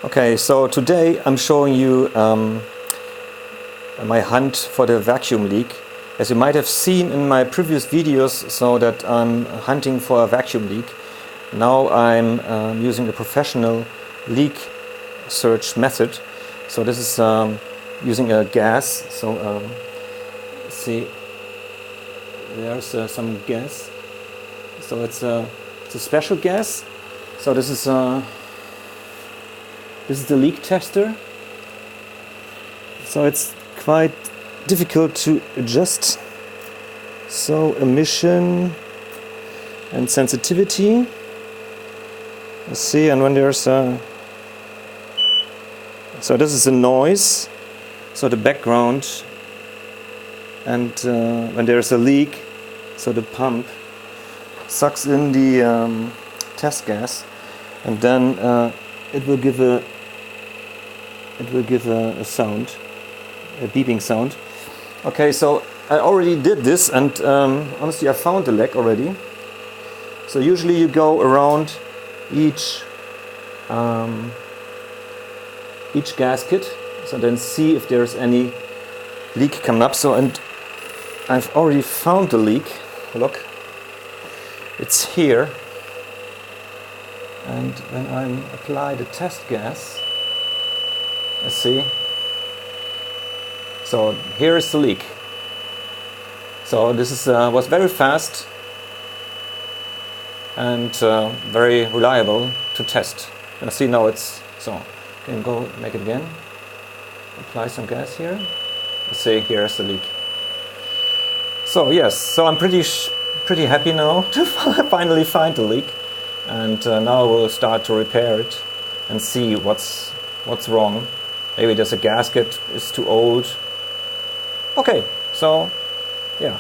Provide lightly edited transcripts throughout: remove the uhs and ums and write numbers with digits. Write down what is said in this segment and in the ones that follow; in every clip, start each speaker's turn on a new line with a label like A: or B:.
A: Okay, so today I'm showing you my hunt for the vacuum leak. As you might have seen in my previous videos, so that I'm hunting for a vacuum leak. Now I'm using a professional leak search method. So this is using a gas. So see, there's some gas. So it's a special gas. So this is the leak tester. So it's quite difficult to adjust. So emission and sensitivity. Let's see, and when there's a... So this is the noise, so the background. And when there's a leak, so the pump sucks in the test gas, and then it will give a sound, a beeping sound. Okay, so I already did this, and honestly I found the leak already. So usually you go around each gasket, so then see if there's any leak coming up. So, and I've already found the leak. Look, it's here. And when I apply the test gas, let's see. So here is the leak. So this is was very fast and very reliable to test. And see, now it's so. Can go make it again. Apply some gas here. Let's see, here's the leak. So yes, so I'm pretty happy now to finally find the leak. And now we'll start to repair it and see what's wrong. Maybe there's a gasket is too old. Okay, so yeah,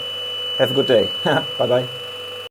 A: have a good day. Bye bye.